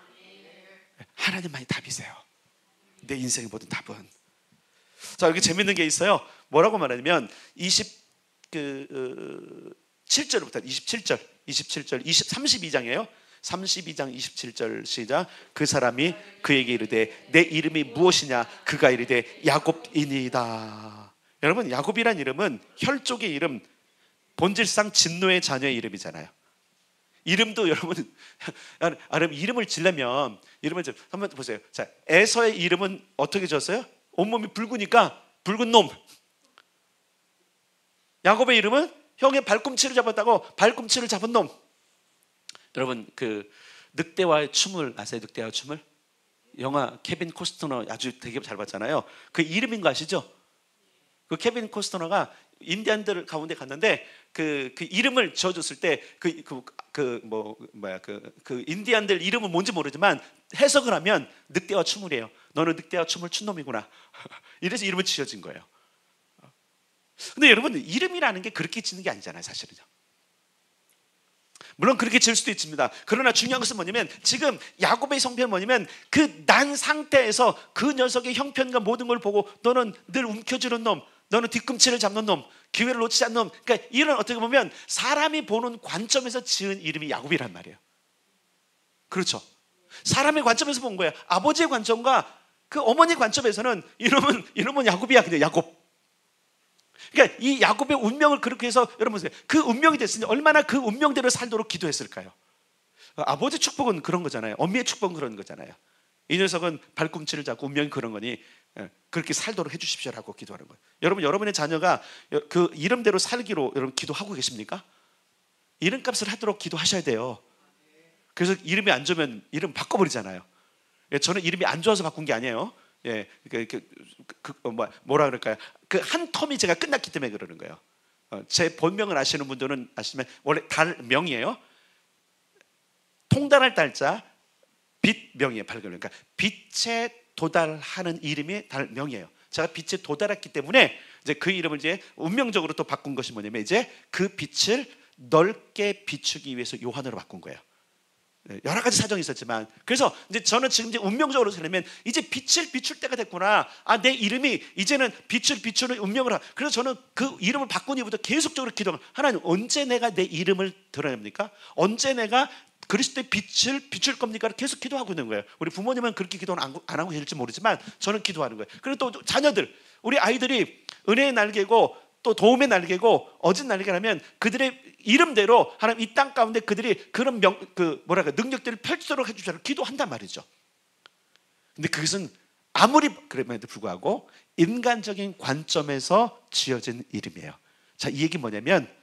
하나님만이 답이세요. 내 인생의 모든 답은. 자, 여기 재밌는 게 있어요. 뭐라고 말하냐면 27절부터 27절, 32장이에요. 32장 27절 시작. 그 사람이 그에게 이르되 내 이름이 무엇이냐? 그가 이르되 야곱이니이다. 여러분, 야곱이란 이름은 혈족의 이름, 본질상 진노의 자녀의 이름이잖아요. 이름도 여러분, 이름을 지려면 한번 보세요. 자, 에서의 이름은 어떻게 지었어요? 온몸이 붉으니까 붉은 놈. 야곱의 이름은 형의 발꿈치를 잡았다고 발꿈치를 잡은 놈. 여러분, 그 늑대와의 춤을 아세요? 늑대와의 춤을? 영화 케빈 코스트너 아주 되게 잘 봤잖아요. 그 이름인 거 아시죠? 그 케빈 코스트너가 인디안들 가운데 갔는데 그 이름을 지어줬을 때 그 인디안들 이름은 뭔지 모르지만 해석을 하면 늑대와 춤을 해요. 너는 늑대와 춤을 춘 놈이구나. 이래서 이름을 지어진 거예요. 근데 여러분, 이름이라는 게 그렇게 짓는 게 아니잖아요, 사실은요. 물론 그렇게 지을 수도 있습니다. 그러나 중요한 것은 뭐냐면 지금 야곱의 성편은 뭐냐면 그 난 상태에서 그 녀석의 형편과 모든 걸 보고 너는 늘 움켜쥐는 놈, 너는 뒤꿈치를 잡는 놈, 기회를 놓치지 않는 놈. 그러니까 이런 어떻게 보면 사람이 보는 관점에서 지은 이름이 야곱이란 말이에요. 그렇죠? 사람의 관점에서 본 거예요. 아버지의 관점과 그 어머니 관점에서는 이름은 야곱이야. 그냥 야곱. 그러니까 이 야곱의 운명을 그렇게 해서 여러분 보세요. 그 운명이 됐으니 얼마나 그 운명대로 살도록 기도했을까요? 아버지 축복은 그런 거잖아요. 어미의 축복은 그런 거잖아요. 이 녀석은 발꿈치를 잡고 운명이 그런 거니 그렇게 살도록 해주십시오라고 기도하는 거예요. 여러분, 여러분의 자녀가 그 이름대로 살기로 여러분 기도하고 계십니까? 이름값을 하도록 기도하셔야 돼요. 그래서 이름이 안 좋으면 이름 바꿔버리잖아요. 저는 이름이 안 좋아서 바꾼 게 아니에요. 뭐라 그럴까요? 그 한 텀이 제가 끝났기 때문에 그러는 거예요. 제 본명을 아시는 분들은 아시면 원래 달명이에요. 통달할 달자, 빛명이에요. 밝은. 그러니까 빛에 도달하는 이름이 달명이에요. 제가 빛에 도달했기 때문에 이제 그 이름을 이제 운명적으로 또 바꾼 것이 뭐냐면 이제 그 빛을 넓게 비추기 위해서 요한으로 바꾼 거예요. 여러 가지 사정이 있었지만 그래서 이제 저는 지금 이제 운명적으로 살면 이제 빛을 비출 때가 됐구나. 내 이름이 이제는 빛을 비추는 운명을 그래서 저는 그 이름을 바꾼 이후부터 계속적으로 기도하면 하나님, 언제 내가 내 이름을 드러냅니까? 언제 내가 그리스도의 빛을 비출 겁니까? 계속 기도하고 있는 거예요. 우리 부모님은 그렇게 기도는 안 하고 계실지 모르지만 저는 기도하는 거예요. 그리고 또 자녀들, 우리 아이들이 은혜의 날개고 또 도움의 날개고 어진 날개라면 그들의 이름대로 하나님 이 땅 가운데 그들이 그런 능력들을 펼치도록 해주시라고 기도한단 말이죠. 근데 그것은 아무리 그럼에도 불구하고 인간적인 관점에서 지어진 이름이에요. 자, 이 얘기 뭐냐면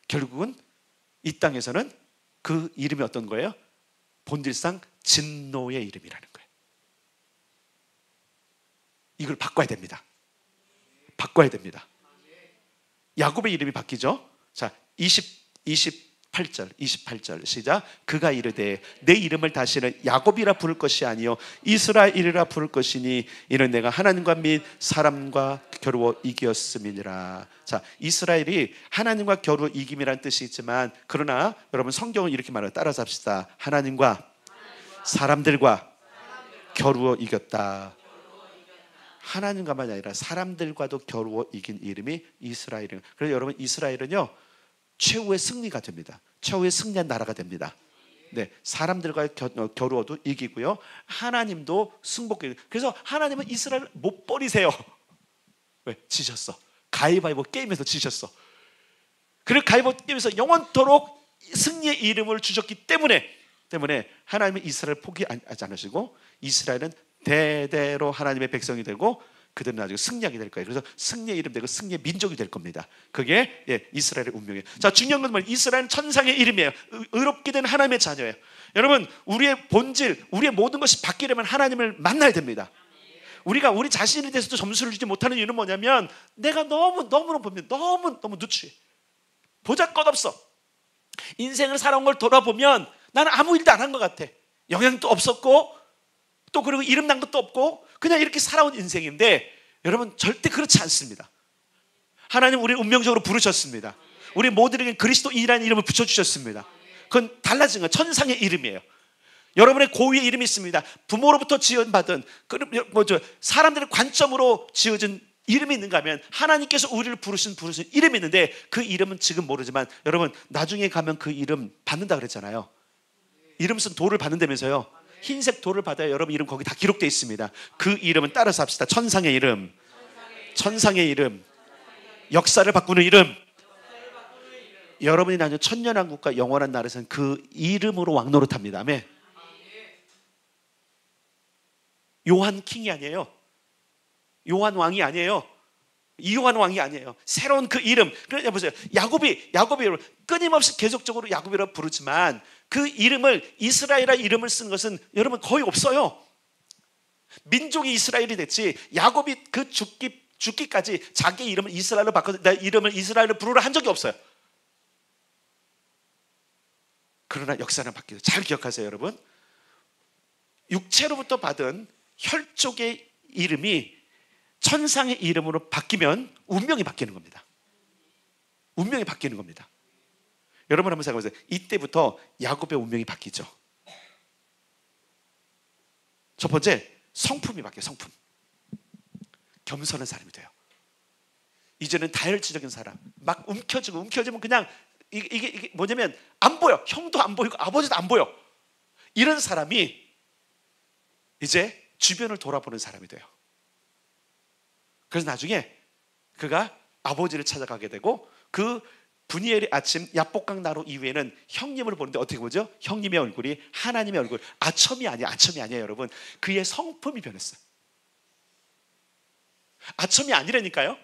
결국은 이 땅에서는 그 이름이 어떤 거예요? 본질상 진노의 이름이라는 거예요. 이걸 바꿔야 됩니다. 바꿔야 됩니다. 야곱의 이름이 바뀌죠. 자, 28절 시작. 그가 이르되 내 이름을 다시는 야곱이라 부를 것이 아니요 이스라엘이라 부를 것이니 이는 내가 하나님과 및 사람과 겨루어 이겼음이니라. 자, 이스라엘이 하나님과 겨루어 이김이라는 뜻이 있지만, 그러나 여러분 성경은 이렇게 말해요. 따라서 합시다. 하나님과 사람들과 겨루어 이겼다. 하나님과만이 아니라 사람들과도 겨루어 이긴 이름이 이스라엘이에요. 그래서 여러분, 이스라엘은요 최후의 승리가 됩니다. 최후의 승리한 나라가 됩니다. 네, 사람들과 겨루어도 이기고요, 하나님도 승복해. 그래서 하나님은 이스라엘을 못 버리세요. 왜? 지셨어. 가위바위보 게임에서 지셨어. 그리고 가위바위보 게임에서 영원토록 승리의 이름을 주셨기 때문에 하나님은 이스라엘을 포기하지 않으시고, 이스라엘은 대대로 하나님의 백성이 되고 그들은 나중에 승리하게 될 거예요. 그래서 승리의 이름 되고 승리의 민족이 될 겁니다. 그게 이스라엘의 운명이에요. 자, 중요한 건 뭐예요? 이스라엘은 천상의 이름이에요. 의롭게 된 하나님의 자녀예요. 여러분, 우리의 본질, 우리의 모든 것이 바뀌려면 하나님을 만나야 됩니다. 우리가 우리 자신에 대해서도 점수를 주지 못하는 이유는 뭐냐면, 내가 너무 보면 너무 누추해. 보잘것없어. 인생을 살아온 걸 돌아보면 나는 아무 일도 안 한 것 같아. 영향도 없었고, 또 그리고 이름 난 것도 없고, 그냥 이렇게 살아온 인생인데, 여러분 절대 그렇지 않습니다. 하나님 우리를 운명적으로 부르셨습니다. 우리 모두에게 그리스도인이라는 이름을 붙여주셨습니다. 그건 달라진 거예요. 천상의 이름이에요. 여러분의 고유의 이름이 있습니다. 부모로부터 지원받은, 사람들의 관점으로 지어진 이름이 있는가 하면, 하나님께서 우리를 부르신 이름이 있는데, 그 이름은 지금 모르지만 여러분 나중에 가면 그 이름 받는다 그랬잖아요. 이름 쓴 돌을 받는다면서요. 흰색 돌을 받아야 여러분 이름 거기 다 기록되어 있습니다. 그 이름은 따라서 합시다. 천상의 이름. 천상의 이름. 역사를 바꾸는 이름. 여러분이 나중에 천년왕국과 영원한 나라에서는 그 이름으로 왕노릇합니다. 아멘. 요한 킹이 아니에요. 요한 왕이 아니에요. 이요한 왕이 아니에요. 새로운 그 이름. 그러니까 보세요. 야곱이 여러분 끊임없이 계속적으로 야곱이라고 부르지만, 그 이름을 이스라엘이라 이름을 쓴 것은 여러분 거의 없어요. 민족이 이스라엘이 됐지, 야곱이 그 죽기까지 자기 이름을 이스라엘로 바꿔서 내 이름을 이스라엘로 부르라 한 적이 없어요. 그러나 역사는 바뀌어요. 잘 기억하세요, 여러분. 육체로부터 받은 혈족의 이름이 천상의 이름으로 바뀌면 운명이 바뀌는 겁니다. 운명이 바뀌는 겁니다. 여러분 한번 생각해보세요. 이때부터 야곱의 운명이 바뀌죠. 첫 번째, 성품이 바뀌어요. 성품. 겸손한 사람이 돼요. 이제는 다혈질적인 사람, 막 움켜쥐면 그냥 이게 뭐냐면 안 보여. 형도 안 보이고 아버지도 안 보여. 이런 사람이 이제 주변을 돌아보는 사람이 돼요. 그래서 나중에 그가 아버지를 찾아가게 되고, 그 분이엘의 아침 야복강 나루 이후에는 형님을 보는데 어떻게 보죠? 형님의 얼굴이 하나님의 얼굴. 아첨이 아니에요, 여러분. 그의 성품이 변했어요. 아첨이 아니라니까요.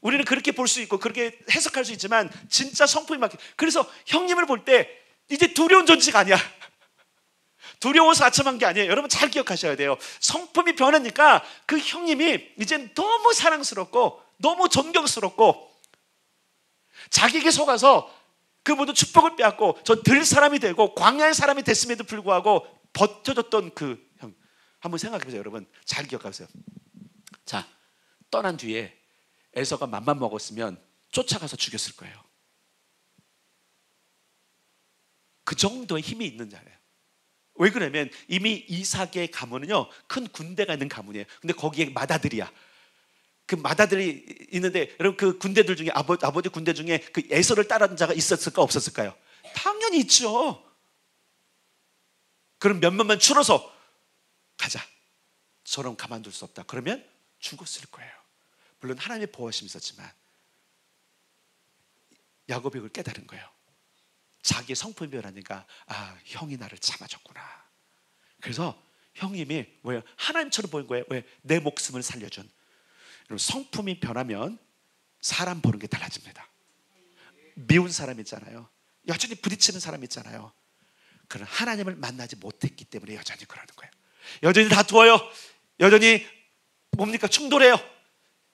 우리는 그렇게 볼 수 있고 그렇게 해석할 수 있지만, 진짜 성품이 바뀌어요. 그래서 형님을 볼 때 이제 두려운 존재가 아니야. 두려워서 아첨한 게 아니에요. 여러분 잘 기억하셔야 돼요. 성품이 변하니까 그 형님이 이제 너무 사랑스럽고 너무 존경스럽고, 자기에게 속아서 그 모든 축복을 빼앗고 저 들 사람이 되고 광야의 사람이 됐음에도 불구하고 버텨줬던 그 형. 한번 생각해 보세요, 여러분. 잘 기억하세요. 자, 떠난 뒤에 에서가 맘만 먹었으면 쫓아가서 죽였을 거예요. 그 정도의 힘이 있는 자예요. 왜 그러냐면 이미 이삭의 가문은요 큰 군대가 있는 가문이에요. 근데 거기에 맏아들이야. 그 맏아들이 있는데, 여러분 그 군대들 중에 아버지 군대 중에 그 에서를 따르는 자가 있었을까 없었을까요? 당연히 있죠. 그럼 몇몇만 추려서 가자. 저런 가만둘 수 없다. 그러면 죽었을 거예요. 물론 하나님의 보호하심이 있었지만 야곱이 그걸 깨달은 거예요. 자기의 성품이 변하니까, 아, 형이 나를 참아줬구나. 그래서 형님이 왜요? 하나님처럼 보인 거예요. 왜? 내 목숨을 살려준. 성품이 변하면 사람 보는 게 달라집니다. 미운 사람 있잖아요. 여전히 부딪히는 사람 있잖아요. 그런 하나님을 만나지 못했기 때문에 여전히 그러는 거예요. 여전히 다투어요. 여전히 뭡니까? 충돌해요.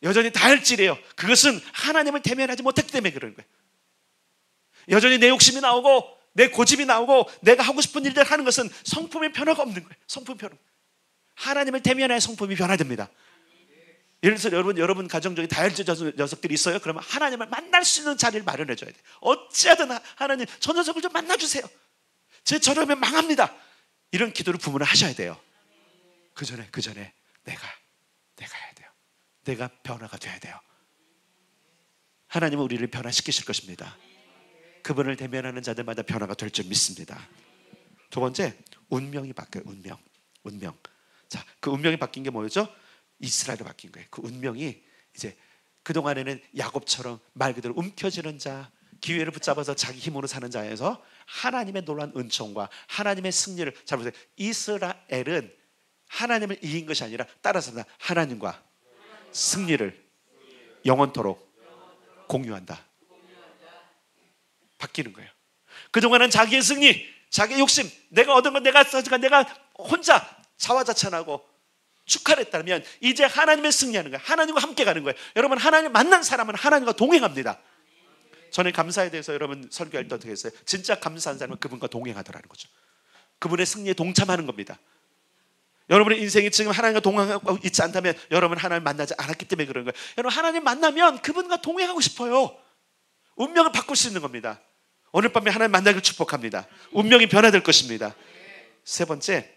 여전히 다혈질해요. 그것은 하나님을 대면하지 못했기 때문에 그러는 거예요. 여전히 내 욕심이 나오고 내 고집이 나오고 내가 하고 싶은 일들 하는 것은 성품의 변화가 없는 거예요. 성품 변화. 하나님을 대면해야 성품이 변화됩니다. 예를 들어서 여러분 가정적인 다혈질 녀석들이 있어요. 그러면 하나님을 만날 수 있는 자리를 마련해 줘야 돼요. 어찌하든 하나님 저 녀석을 좀 만나주세요. 저러면 망합니다. 이런 기도를 부모는 하셔야 돼요. 그 전에 내가 해야 돼요. 내가 변화가 돼야 돼요. 하나님은 우리를 변화시키실 것입니다. 그분을 대면하는 자들마다 변화가 될 줄 믿습니다. 두 번째, 운명이 바뀌어요. 운명. 자, 그 운명이 바뀐 게 뭐였죠? 이스라엘로 바뀐 거예요. 그 운명이 이제 그동안에는 야곱처럼 말 그대로 움켜쥐는 자, 기회를 붙잡아서 자기 힘으로 사는 자에서 하나님의 놀라운 은총과 하나님의 승리를, 잘 보세요. 이스라엘은 하나님을 이긴 것이 아니라 따라서 하나님과 승리를 영원토록 공유한다. 바뀌는 거예요. 그동안은 자기의 승리, 자기의 욕심, 내가 얻은 건 내가 혼자 자화자찬하고 축하를 했다면 이제 하나님의 승리하는 거예요. 하나님과 함께 가는 거예요. 여러분, 하나님 만난 사람은 하나님과 동행합니다. 전에 감사에 대해서 여러분 설교할 때 어떻게 했어요? 진짜 감사한 사람은 그분과 동행하더라는 거죠. 그분의 승리에 동참하는 겁니다. 여러분의 인생이 지금 하나님과 동행하고 있지 않다면 여러분 하나님 만나지 않았기 때문에 그런 거예요. 여러분, 하나님 만나면 그분과 동행하고 싶어요. 운명을 바꿀 수 있는 겁니다. 오늘 밤에 하나님 만나기를 축복합니다. 운명이 변화될 것입니다. 세 번째,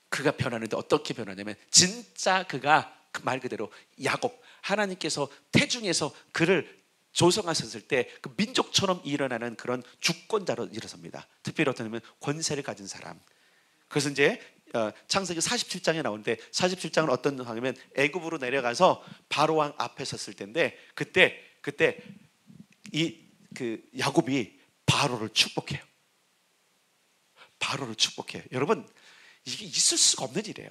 그가 변하는데 어떻게 변하냐면 진짜 그가 그 말 그대로 야곱, 하나님께서 태중에서 그를 조성하셨을 때 그 민족처럼 일어나는 그런 주권자로 일어섭니다. 특별히 어떠냐면 권세를 가진 사람. 그래서 이제 창세기 47장에 나오는데 47장은 어떤 상황이면 애굽으로 내려가서 바로 왕 앞에 섰을 텐데 그때 그 야곱이 바로를 축복해요. 바로를 축복해요. 여러분, 이게 있을 수가 없는 일이에요.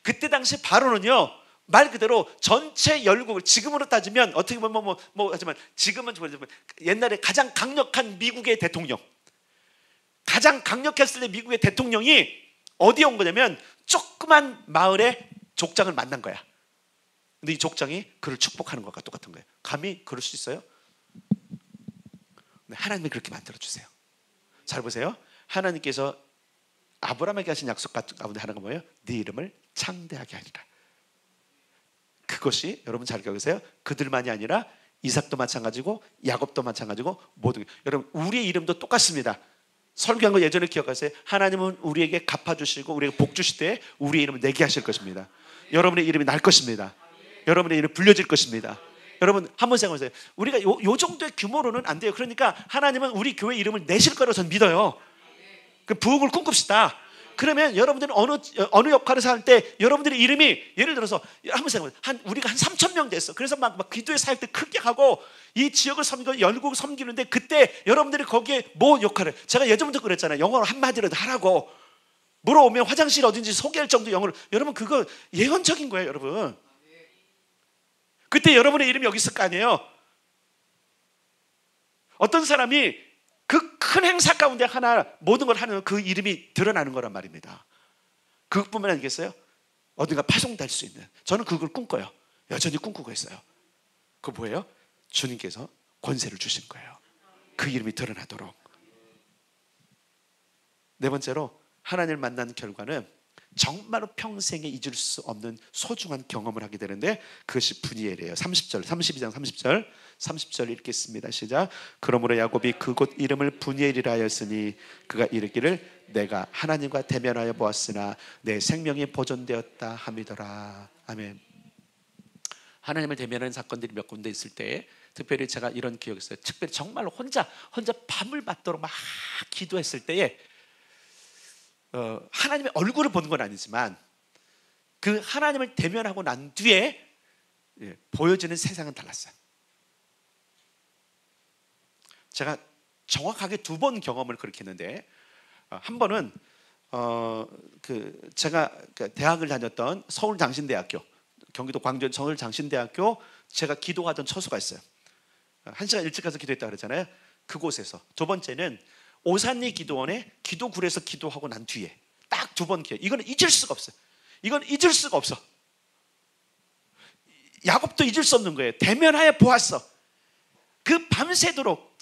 그때 당시 바로는요, 말 그대로 전체 열국을, 지금으로 따지면 어떻게 보면 하지만 지금은 옛날에 가장 강력한 미국의 대통령, 가장 강력했을 때 미국의 대통령이 어디에 온 거냐면 조그만 마을에 족장을 만난 거야. 근데 이 족장이 그를 축복하는 것과 똑같은 거예요. 감히 그럴 수 있어요? 하나님이 그렇게 만들어주세요. 잘 보세요. 하나님께서 아브라함에게 하신 약속 가운데 하나가 뭐예요? 네 이름을 창대하게 하리라. 그것이 여러분 잘 기억하세요. 그들만이 아니라 이삭도 마찬가지고 야곱도 마찬가지고 모든, 여러분 우리의 이름도 똑같습니다. 설교한 거 예전에 기억하세요. 하나님은 우리에게 갚아주시고 우리에게 복 주실 때 우리의 이름을 내게 하실 것입니다. 여러분의 이름이 날 것입니다. 여러분의 이름이 불려질 것입니다. 여러분 한번 생각해보세요. 우리가 요 정도의 규모로는 안 돼요. 그러니까 하나님은 우리 교회 이름을 내실 거라고 저는 믿어요. 그 부흥을 꿈꿉시다. 그러면 여러분들은 어느 역할을 할 때 여러분들의 이름이, 예를 들어서 한번 생각해보세요. 우리가 한 3,000명 됐어. 그래서 막 기도의 사역들 크게 하고 이 지역을 섬기고 열국을 섬기는데 그때 여러분들이 거기에 뭐 역할을, 제가 예전부터 그랬잖아요. 영어로 한마디라도 하라고. 물어오면 화장실 어딘지 소개할 정도 영어로. 여러분 그거 예언적인 거예요. 여러분 그때 여러분의 이름이 여기 있을 거 아니에요. 어떤 사람이 그 큰 행사 가운데 하나 모든 걸 하는 그 이름이 드러나는 거란 말입니다. 그것뿐만 아니겠어요? 어딘가 파송될 수 있는, 저는 그걸 꿈꿔요. 여전히 꿈꾸고 있어요. 그거 뭐예요? 주님께서 권세를 주신 거예요. 그 이름이 드러나도록. 네 번째로 하나님을 만난 결과는 정말로 평생에 잊을 수 없는 소중한 경험을 하게 되는데 그것이 분이엘이에요. 30절, 32장 30절 읽겠습니다. 시작. 그러므로 야곱이 그곳 이름을 분이엘이라 하였으니 그가 이르기를 내가 하나님과 대면하여 보았으나 내 생명이 보존되었다 함이더라. 아멘. 하나님을 대면하는 사건들이 몇 군데 있을 때 특별히 제가 이런 기억이 있어요. 특별히 정말로 혼자 밤을 맞도록 막 기도했을 때에 하나님의 얼굴을 보는 건 아니지만 그 하나님을 대면하고 난 뒤에 보여지는 세상은 달랐어요. 제가 정확하게 2번 경험을 그렇게 했는데 한 번은 제가 대학을 다녔던 서울장신대학교, 경기도 광주의 서울장신대학교, 제가 기도하던 처소가 있어요. 1시간 일찍 가서 기도했다고 그랬잖아요. 그곳에서. 두 번째는 오산리 기도원에 기도굴에서 기도하고 난 뒤에 딱 2번 기회. 이거는 잊을 수가 없어요. 이건 잊을 수가 없어. 야곱도 잊을 수 없는 거예요. 대면하여 보았어. 밤새도록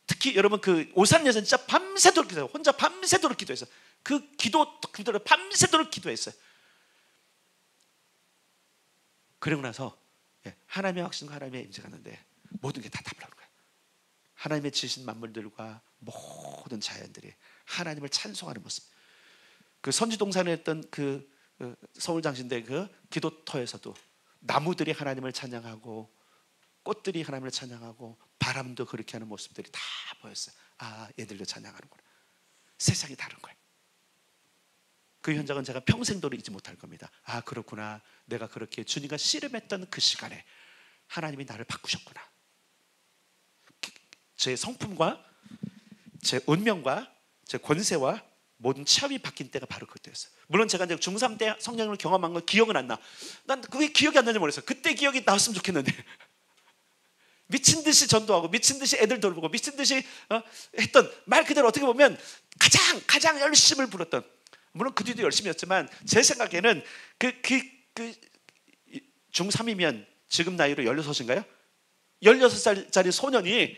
특히 여러분 그 오산여자는 진짜 밤새도록 기도해요. 혼자 밤새도록 기도했어요. 그대로 밤새도록 기도했어요. 그러고 나서 하나님의 확신과 하나님의 임재가 있는데 모든 게 다 답을 하는 거예요. 하나님의 지으신 만물들과 모든 자연들이 하나님을 찬송하는 모습. 그 선지동산에 했던 그 서울장신대 그 기도터에서도 나무들이 하나님을 찬양하고 꽃들이 하나님을 찬양하고 바람도 그렇게 하는 모습들이 다 보였어요. 아, 얘들도 찬양하는구나. 세상이 다른 거예요. 그 현장은 제가 평생도록 잊지 못할 겁니다. 아, 그렇구나. 내가 그렇게 주님과 씨름했던 그 시간에 하나님이 나를 바꾸셨구나. 제 성품과 제 운명과 제 권세와 모든 체험이 바뀐 때가 바로 그때였어요. 물론 제가 이제 중3 때 성령을 경험한 건 기억은 안 나. 난 그게 기억이 안 나는지 모르겠어요. 그때 기억이 나왔으면 좋겠는데 미친 듯이 전도하고 미친 듯이 애들 돌보고 미친 듯이 했던 말 그대로 어떻게 보면 가장 열심을 불었던, 물론 그 뒤도 열심히 했지만 제 생각에는 중3이면 지금 나이로 16인가요? 16살짜리 소년이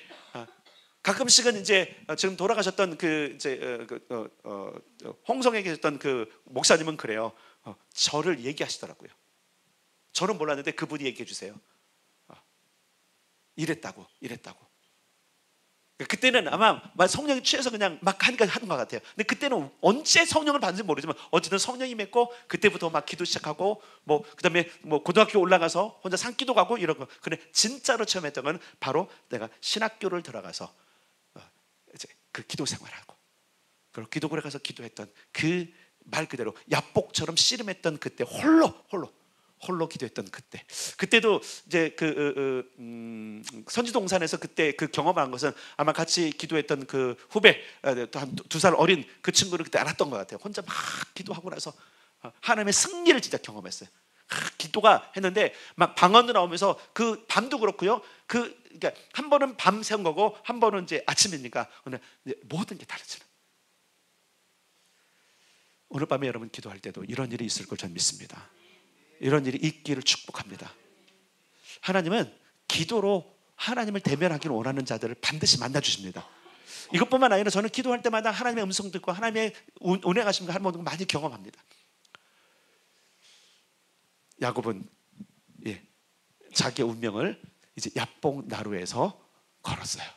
가끔씩은 이제 지금 돌아가셨던 홍성에 계셨던 그 목사님은 그래요. 저를 얘기하시더라고요. 저는 몰랐는데 그분이 얘기해 주세요. 이랬다고. 그때는 아마 성령이 취해서 그냥 막 하니까 하는 것 같아요. 근데 그때는 언제 성령을 받는지 모르지만 어쨌든 성령이 맺고 그때부터 막 기도 시작하고 그다음에 고등학교 올라가서 혼자 산기도 가고 이런 거. 근데 진짜로 체험했던 건 바로 내가 신학교를 들어가서 이제 그 기도 생활하고 그리고 기도굴에 가서 기도했던 그 말 그대로 야복처럼 씨름했던 그때 홀로 기도했던 그때도 이제 선지동산에서 그때 그 경험을 한 것은 아마 같이 기도했던 그 후배 한 2살 어린 그 친구를 그때 알았던 것 같아요. 혼자 막 기도하고 나서 하나님의 승리를 진짜 경험했어요. 기도가 했는데 막 방언도 나오면서 그 밤도 그렇고요. 그러니까 한 번은 밤 새운 거고 한 번은 이제 아침이니까 오늘 모든 게 다르잖아요. 오늘 밤에 여러분 기도할 때도 이런 일이 있을 걸 저는 믿습니다. 이런 일이 있기를 축복합니다. 하나님은 기도로 하나님을 대면하기를 원하는 자들을 반드시 만나주십니다. 이것뿐만 아니라 저는 기도할 때마다 하나님의 음성 듣고 하나님의 운행하심과 하는 모든 걸 많이 경험합니다. 야곱은 자기의 운명을 이제 야복 나루에서 걸었어요.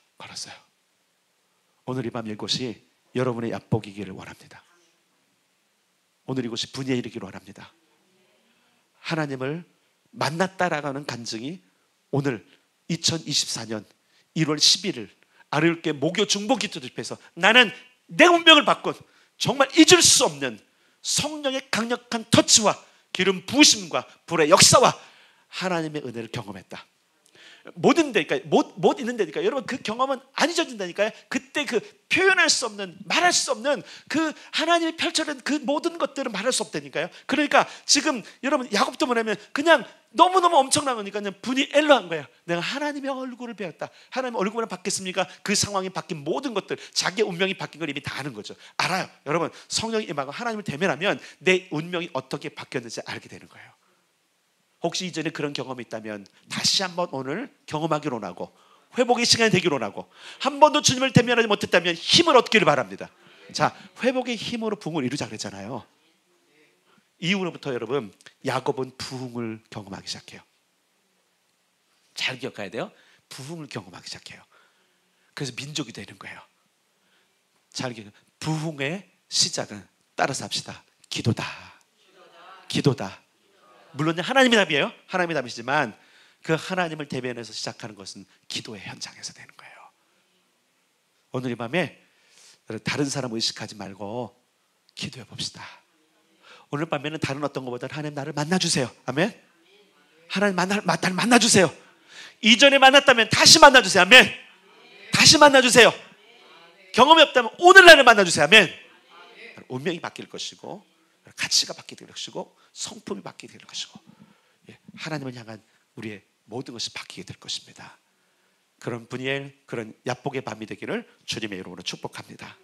오늘 이 밤 이곳이 여러분의 야복이기를 원합니다. 오늘 이곳이 분이에 이르기를 원합니다. 하나님을 만났다라는 간증이 오늘 2024년 1월 11일 아르유께 목요 중보 기도 집회에서 나는 내 운명을 바꾼 정말 잊을 수 없는 성령의 강력한 터치와 기름 부으심과 불의 역사와 하나님의 은혜를 경험했다. 못 있는다니까. 여러분 그 경험은 안 잊어진다니까요. 그때 그 표현할 수 없는, 말할 수 없는 그 하나님이 펼쳐낸 그 모든 것들은 말할 수 없다니까요. 그러니까 지금 여러분 야곱도 뭐냐면 그냥 너무너무 엄청난 거니까 그냥 분이 엘러한 거예요. 내가 하나님의 얼굴을 배웠다. 하나님의 얼굴은 바뀌었습니까? 그 상황이 바뀐 모든 것들, 자기의 운명이 바뀐 걸 이미 다 아는 거죠. 알아요. 여러분 성령이 임하고 하나님을 대면하면 내 운명이 어떻게 바뀌었는지 알게 되는 거예요. 혹시 이전에 그런 경험이 있다면 다시 한번 오늘 경험하기를 원하고 회복의 시간이 되기를 원하고 한 번도 주님을 대면하지 못했다면 힘을 얻기를 바랍니다. 자, 회복의 힘으로 부흥을 이루자 그랬잖아요. 이후로부터 여러분 야곱은 부흥을 경험하기 시작해요. 잘 기억해야 돼요. 부흥을 경험하기 시작해요. 그래서 민족이 되는 거예요. 잘 기억해요. 부흥의 시작은 따라서 합시다. 기도다. 물론 하나님의 답이에요. 하나님의 답이지만 그 하나님을 대면해서 시작하는 것은 기도의 현장에서 되는 거예요. 오늘 이 밤에 다른 사람 의식하지 말고 기도해 봅시다. 오늘 밤에는 다른 어떤 것보다 하나님 나를 만나주세요. 아멘. 하나님 나를 만나주세요. 이전에 만났다면 다시 만나주세요. 아멘. 다시 만나주세요. 경험이 없다면 오늘 나를 만나주세요. 아멘. 운명이 바뀔 것이고 가치가 바뀌게 될 것이고 성품이 바뀌게 될 것이고 하나님을 향한 우리의 모든 것이 바뀌게 될 것입니다. 그런 분이엘 그런 야복의 밤이 되기를 주님의 이름으로 축복합니다.